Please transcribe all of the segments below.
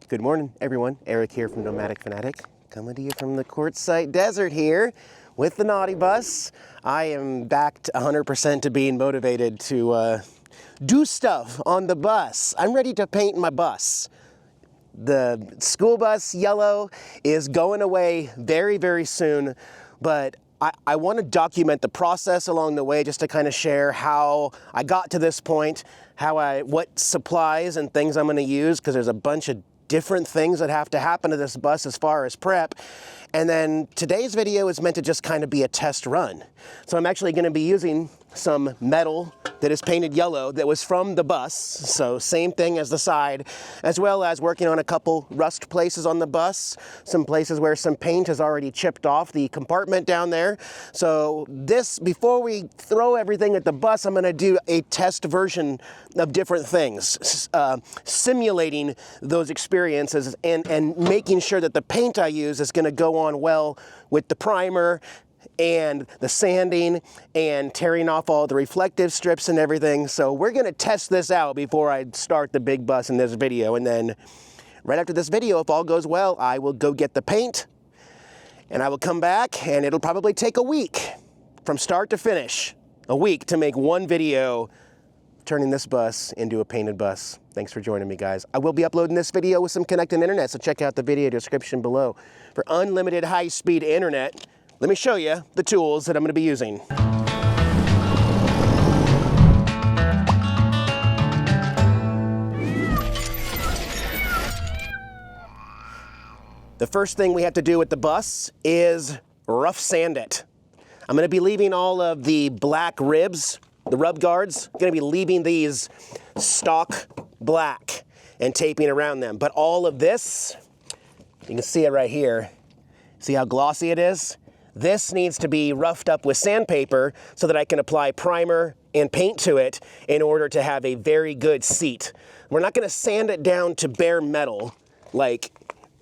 Good morning, everyone. Eric here from Nomadic Fanatic, coming to you from the Quartzsite Desert here with the Naughty Bus. I am back to 100% to being motivated to do stuff on the bus. I'm ready to paint my bus. The school bus yellow is going away very, very soon, but I want to document the process along the way just to kind of share how I got to this point, what supplies and things I'm going to use, because there's a bunch of different things that have to happen to this bus as far as prep. And then today's video is meant to just kind of be a test run. So I'm actually going to be using some metal that is painted yellow that was from the bus, so same thing as the side, as well as working on a couple rust places on the bus, some places where some paint has already chipped off the compartment down there. So this, before we throw everything at the bus, I'm going to do a test version of different things, simulating those experiences and making sure that the paint I use is going to go on well with the primer and the sanding and tearing off all the reflective strips and everything. So we're going to test this out before I start the big bus in this video. And then right after this video, if all goes well, I will go get the paint and I will come back, and it'll probably take a week from start to finish, a week to make one video turning this bus into a painted bus. Thanks for joining me, guys. I will be uploading this video with some connected internet, so check out the video description below for unlimited high-speed internet. Let me show you the tools that I'm going to be using. The first thing we have to do with the bus is rough sand it. I'm going to be leaving all of the black ribs, the rub guards, I'm going to be leaving these stock black and taping around them. But all of this, you can see it right here. See how glossy it is? This needs to be roughed up with sandpaper so that I can apply primer and paint to it in order to have a very good seat. We're not going to sand it down to bare metal like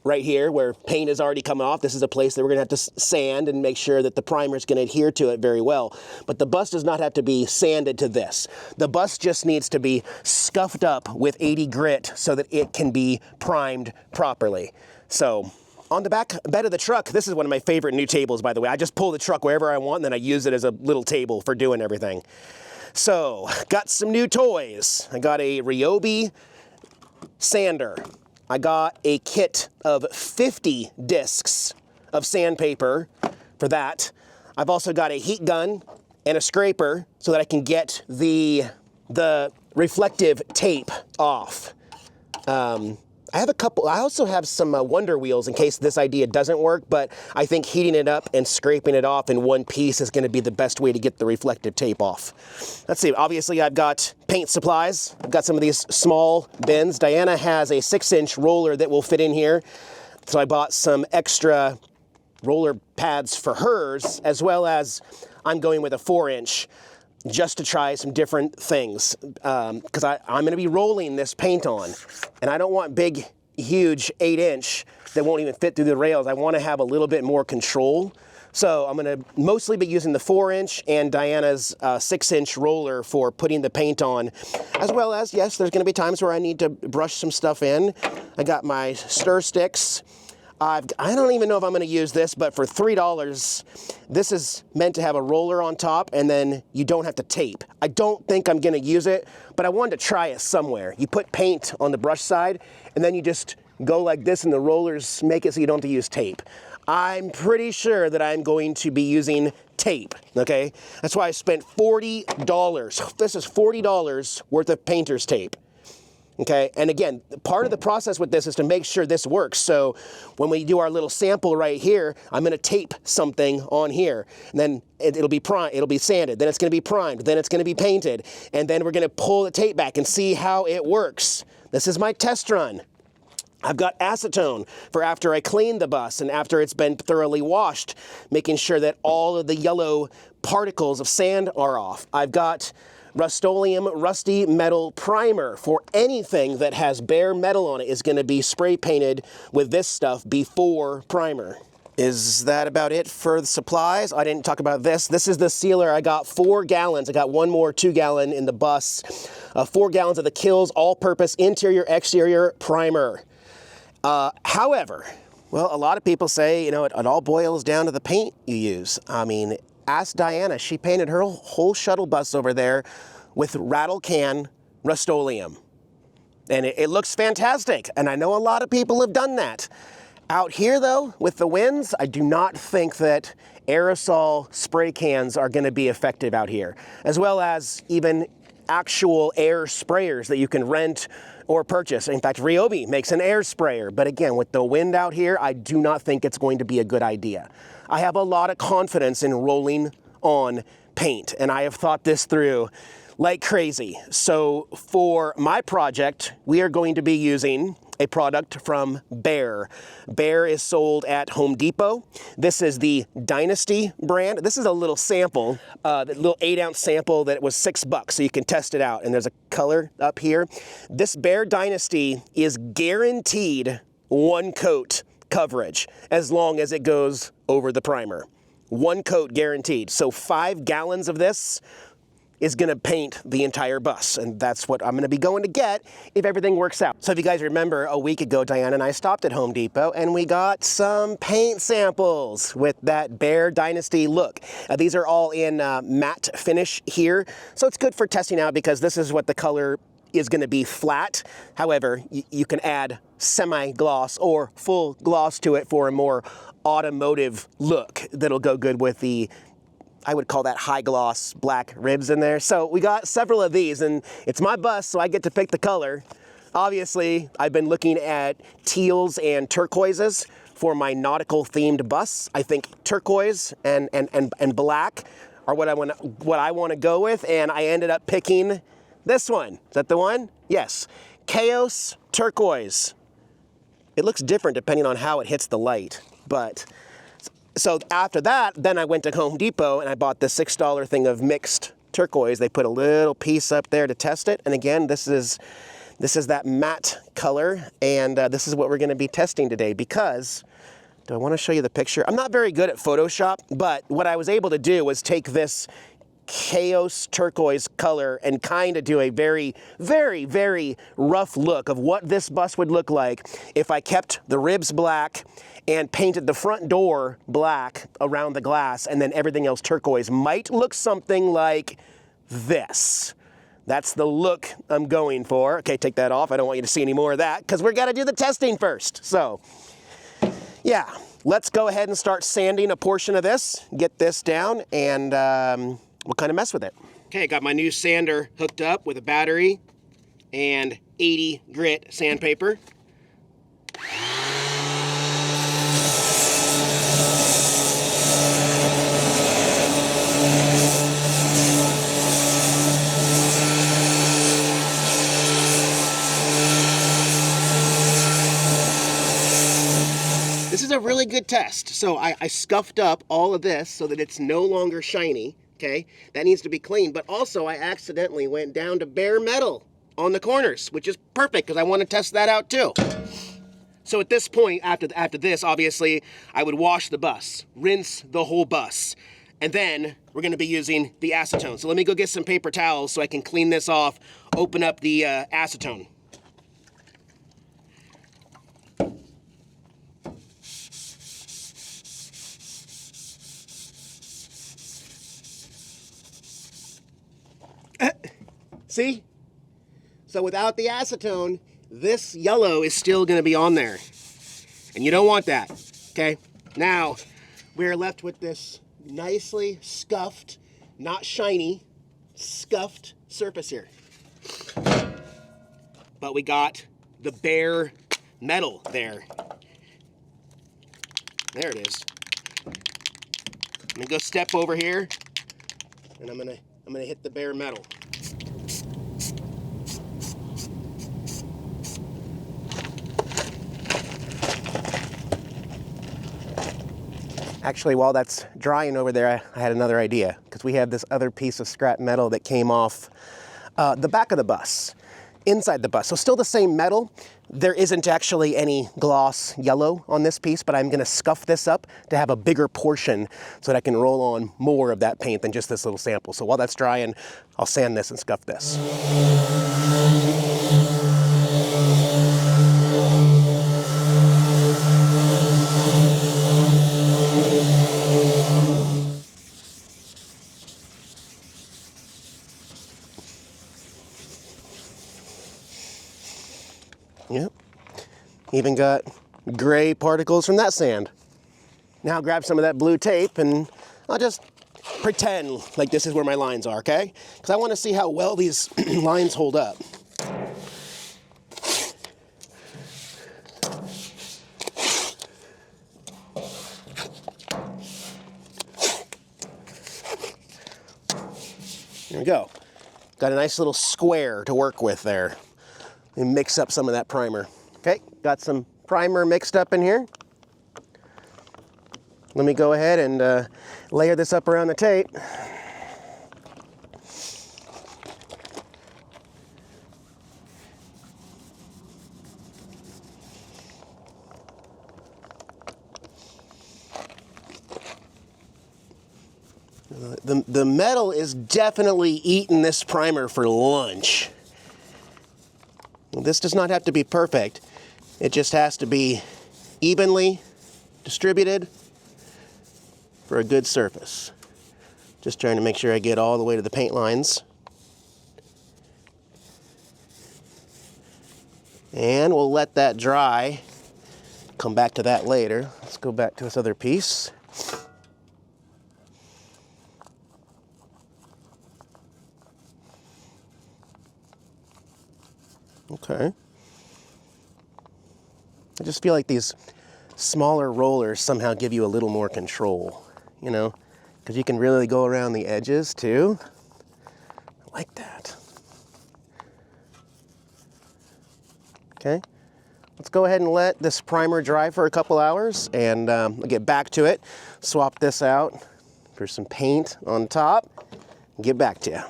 right here where paint is already coming off. This is a place that we're going to have to sand and make sure that the primer is going to adhere to it very well. But the bus does not have to be sanded to this. The bus just needs to be scuffed up with 80 grit so that it can be primed properly. So on the back bed of the truck, this is one of my favorite new tables, by the way. I just pull the truck wherever I want, and then I use it as a little table for doing everything. So, got some new toys. I got a Ryobi sander. I got a kit of 50 discs of sandpaper for that. I've also got a heat gun and a scraper so that I can get the reflective tape off. I also have some Wonder Wheels in case this idea doesn't work, but I think heating it up and scraping it off in one piece is going to be the best way to get the reflective tape off. Let's see, obviously I've got paint supplies. I've got some of these small bins. Diana has a 6-inch roller that will fit in here, so I bought some extra roller pads for hers, as well as I'm going with a 4-inch. Just to try some different things, because I'm going to be rolling this paint on, and I don't want big, huge 8-inch that won't even fit through the rails. I want to have a little bit more control. So I'm going to mostly be using the 4-inch and Diana's 6-inch roller for putting the paint on, as well as, yes, there's going to be times where I need to brush some stuff in. I got my stir sticks. I don't even know if I'm going to use this, but for $3, this is meant to have a roller on top, and then you don't have to tape. I don't think I'm going to use it, but I wanted to try it somewhere. You put paint on the brush side, and then you just go like this, and the rollers make it so you don't have to use tape. I'm pretty sure that I'm going to be using tape, okay? That's why I spent $40. This is $40 worth of painter's tape. Okay, and again, part of the process with this is to make sure this works. So when we do our little sample right here, I'm going to tape something on here, and then it'll be primed, it'll be sanded, then it's going to be primed, then it's going to be painted, and then we're going to pull the tape back and see how it works. This is my test run. I've got acetone for after I clean the bus and after it's been thoroughly washed, making sure that all of the yellow particles of sand are off. I've got Rust-Oleum Rusty Metal Primer for anything that has bare metal on it is going to be spray painted with this stuff before primer. Is that about it for the supplies? I didn't talk about this. This is the sealer. I got 4 gallons. I got one more 2-gallon in the bus. 4 gallons of the Kills All-Purpose Interior Exterior Primer. However, well, a lot of people say, you know, it all boils down to the paint you use. I mean, ask Diana. She painted her whole shuttle bus over there with rattle can Rust-Oleum. And it looks fantastic. And I know a lot of people have done that. Out here, though, with the winds, I do not think that aerosol spray cans are going to be effective out here, as well as even actual air sprayers that you can rent or purchase. In fact, Ryobi makes an air sprayer. But again, with the wind out here, I do not think it's going to be a good idea. I have a lot of confidence in rolling on paint, and I have thought this through like crazy. So for my project, we are going to be using a product from Behr. Behr is sold at Home Depot. This is the Dynasty brand. This is a little sample, the little 8-ounce sample that was $6, so you can test it out. And there's a color up here. This Behr Dynasty is guaranteed 1 coat coverage as long as it goes over the primer. 1 coat guaranteed. So 5 gallons of this is going to paint the entire bus, and that's what I'm going to be going to get if everything works out. So if you guys remember, a week ago, Diana and I stopped at Home Depot, and we got some paint samples with that Behr Dynasty look. These are all in matte finish here, so it's good for testing out because this is what the color is going to be flat. However, you can add semi-gloss or full gloss to it for a more automotive look that'll go good with the, I would call that high gloss black ribs in there. So we got several of these, and it's my bus, so I get to pick the color. Obviously, I've been looking at teals and turquoises for my nautical themed bus. I think turquoise and black are what I want to go with, and I ended up picking this one. Is that the one? Yes. Chaos Turquoise. It looks different depending on how it hits the light, but so after that, then I went to Home Depot and I bought the $6 thing of mixed turquoise. They put a little piece up there to test it. And again, this is that matte color. And this is what we're going to be testing today because, do I want to show you the picture? I'm not very good at Photoshop, but what I was able to do was take this chaos turquoise color and kind of do a very, very, very rough look of what this bus would look like if I kept the ribs black and painted the front door black around the glass and then everything else turquoise. Might look something like this. That's the look I'm going for. Okay, take that off. I don't want you to see any more of that because we're gonna do the testing first. So, yeah, let's go ahead and start sanding a portion of this, get this down, and we'll kind of mess with it. Okay, I got my new sander hooked up with a battery and 80 grit sandpaper. This is a really good test. So I scuffed up all of this so that it's no longer shiny, okay? That needs to be cleaned, but also I accidentally went down to bare metal on the corners, which is perfect because I want to test that out too. So at this point, after this, obviously, I would wash the bus, rinse the whole bus, and then we're going to be using the acetone. So let me go get some paper towels so I can clean this off, open up the acetone. See? So without the acetone, this yellow is still going to be on there. And you don't want that, okay? Now, we're left with this nicely scuffed, not shiny, scuffed surface here. But we got the bare metal there. There it is. I'm going to go step over here, and I'm going to hit the bare metal. Actually, while that's drying over there, I had another idea, because we have this other piece of scrap metal that came off the back of the bus, inside the bus. So still the same metal. There isn't actually any gloss yellow on this piece, but I'm going to scuff this up to have a bigger portion so that I can roll on more of that paint than just this little sample. So while that's drying, I'll sand this and scuff this. Even got gray particles from that sand. Now grab some of that blue tape and I'll just pretend like this is where my lines are, okay? Because I want to see how well these lines hold up. There we go. Got a nice little square to work with there. And mix up some of that primer. Okay, got some primer mixed up in here. Let me go ahead and layer this up around the tape. The metal is definitely eating this primer for lunch. This does not have to be perfect. It just has to be evenly distributed for a good surface. Just trying to make sure I get all the way to the paint lines. And we'll let that dry. Come back to that later. Let's go back to this other piece. Okay. I just feel like these smaller rollers somehow give you a little more control, you know, because you can really go around the edges too. I like that. Okay. Let's go ahead and let this primer dry for a couple hours and I'll get back to it. Swap this out for some paint on top and get back to you.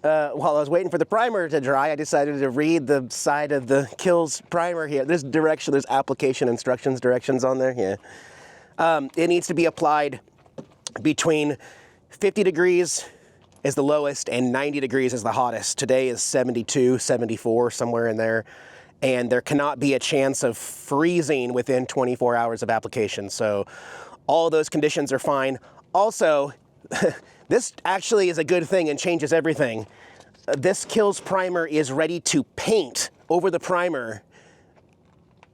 While I was waiting for the primer to dry, I decided to read the side of the Kills primer here. There's application instructions directions on there, yeah. It needs to be applied between 50 degrees is the lowest and 90 degrees is the hottest. Today is 72, 74, somewhere in there. And there cannot be a chance of freezing within 24 hours of application. So all those conditions are fine. Also, this actually is a good thing and changes everything. This Kills primer is ready to paint over the primer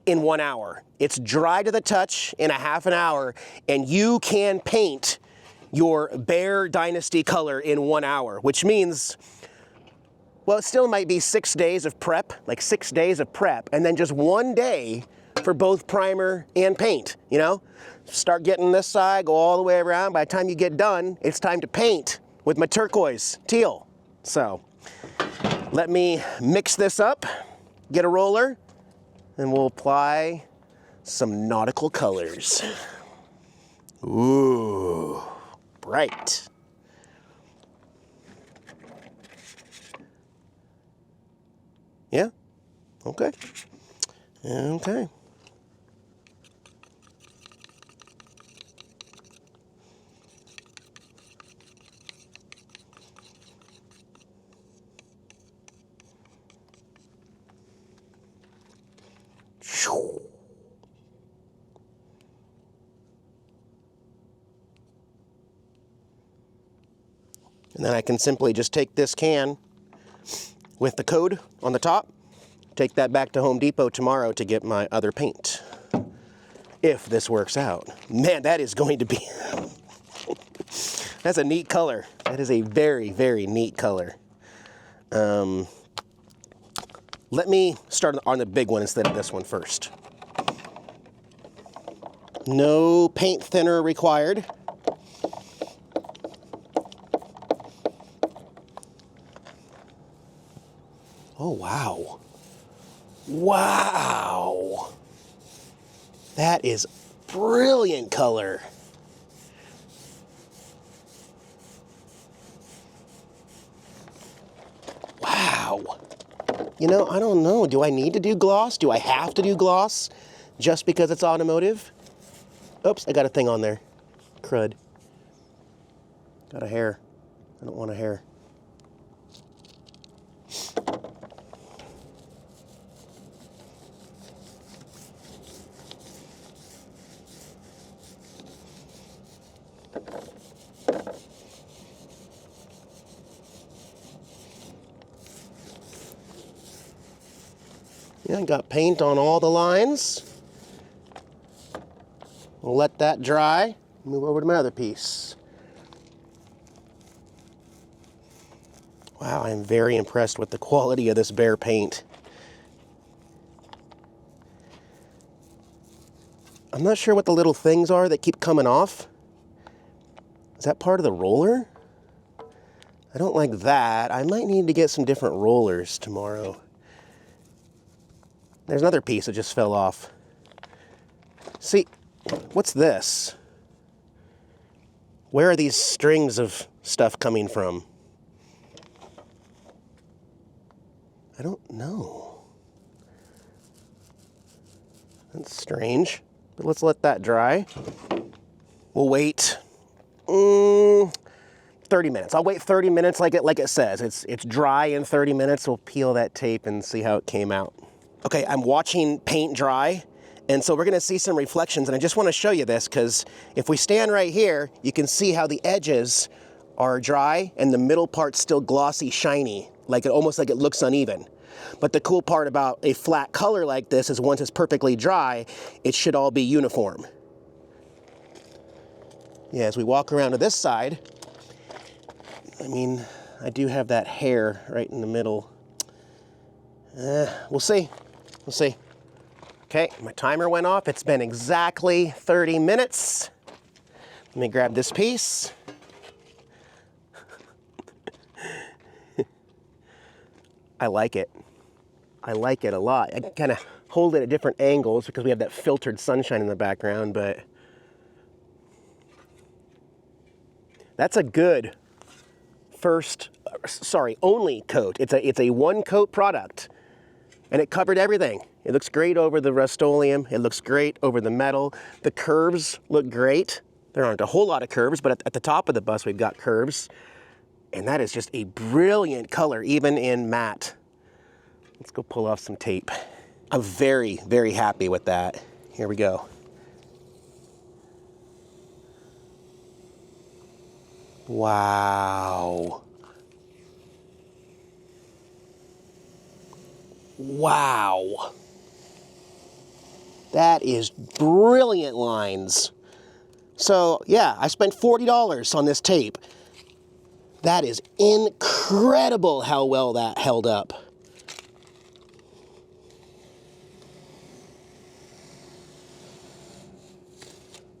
in 1 hour. It's dry to the touch in a half an hour, and you can paint your Bear Dynasty color in 1 hour, which means, well, it still might be 6 days of prep, like 6 days of prep, and then just 1 day for both primer and paint, you know? Start getting this side, go all the way around. By the time you get done, it's time to paint with my turquoise teal. So let me mix this up, get a roller, and we'll apply some nautical colors. Ooh, bright. Yeah? Okay. Okay. And then I can simply just take this can with the code on the top, take that back to Home Depot tomorrow to get my other paint. If this works out. Man, that is going to be, that's a neat color. That is a very, very neat color. Let me start on the big one instead of this one first. No paint thinner required. Oh, wow. Wow. That is brilliant color. Wow. You know, I don't know. Do I need to do gloss? Do I have to do gloss just because it's automotive? Oops, I got a thing on there. Crud. Got a hair. I don't want a hair. Yeah, I got paint on all the lines. We'll let that dry. Move over to my other piece. Wow, I'm very impressed with the quality of this Bear paint. I'm not sure what the little things are that keep coming off. Is that part of the roller? I don't like that. I might need to get some different rollers tomorrow. There's another piece that just fell off. See, what's this? Where are these strings of stuff coming from? I don't know. That's strange, but let's let that dry. We'll wait 30 minutes. I'll wait 30 minutes like it says. It's dry in 30 minutes. We'll peel that tape and see how it came out. Okay, I'm watching paint dry, and so we're gonna see some reflections, and I just wanna show you this because if we stand right here, you can see how the edges are dry and the middle part's still glossy, shiny, almost like it looks uneven. But the cool part about a flat color like this is once it's perfectly dry, it should all be uniform. Yeah, as we walk around to this side, I mean, I do have that hair right in the middle. We'll see. We'll see. Okay, my timer went off. It's been exactly 30 minutes. Let me grab this piece. I like it. I like it a lot. I kind of hold it at different angles because we have that filtered sunshine in the background, but that's a good only coat. It's a one coat product, and it covered everything. It looks great over the Rust-Oleum. It looks great over the metal. The curves look great. There aren't a whole lot of curves, but at the top of the bus we've got curves. And that is just a brilliant color, even in matte. Let's go pull off some tape. I'm very, very happy with that. Here we go. Wow. Wow. That is brilliant lines. So yeah, I spent $40 on this tape. That is incredible how well that held up.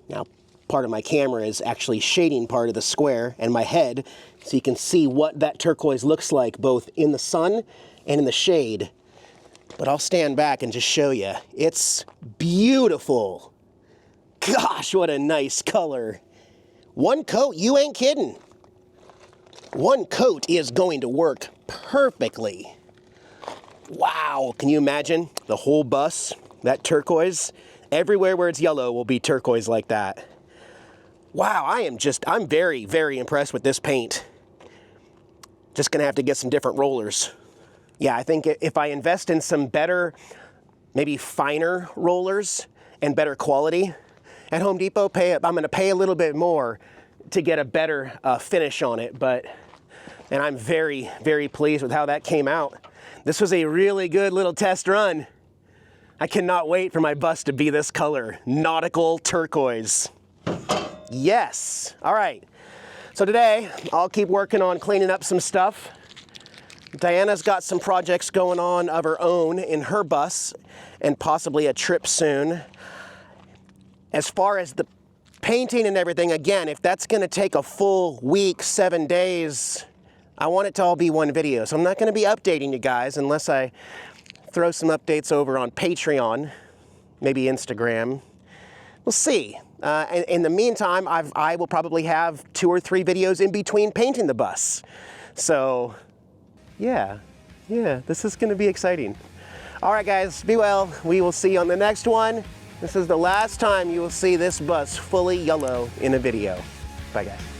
Now, part of my camera is actually shading part of the square and my head, so you can see what that turquoise looks like both in the sun and in the shade. But I'll stand back and just show you. It's beautiful. Gosh, what a nice color. One coat, you ain't kidding. One coat is going to work perfectly. Wow, can you imagine the whole bus, that turquoise? Everywhere where it's yellow will be turquoise like that. Wow, I'm very, very impressed with this paint. Just gonna have to get some different rollers. Yeah, I think if I invest in some better, maybe finer rollers and better quality at Home Depot, I'm gonna pay a little bit more to get a better finish on it, and I'm very, very pleased with how that came out. This was a really good little test run. I cannot wait for my bus to be this color, nautical turquoise. Yes, all right. So today, I'll keep working on cleaning up some stuff. Diana's got some projects going on of her own in her bus, and possibly a trip soon. As far as the painting and everything, again, if that's gonna take a full week, 7 days, I want it to all be one video. So I'm not gonna be updating you guys unless I throw some updates over on Patreon, maybe Instagram. We'll see. In the meantime, I will probably have 2 or 3 videos in between painting the bus. So yeah, this is gonna be exciting. All right, guys, be well. We will see you on the next one. This is the last time you will see this bus fully yellow in a video. Bye, guys.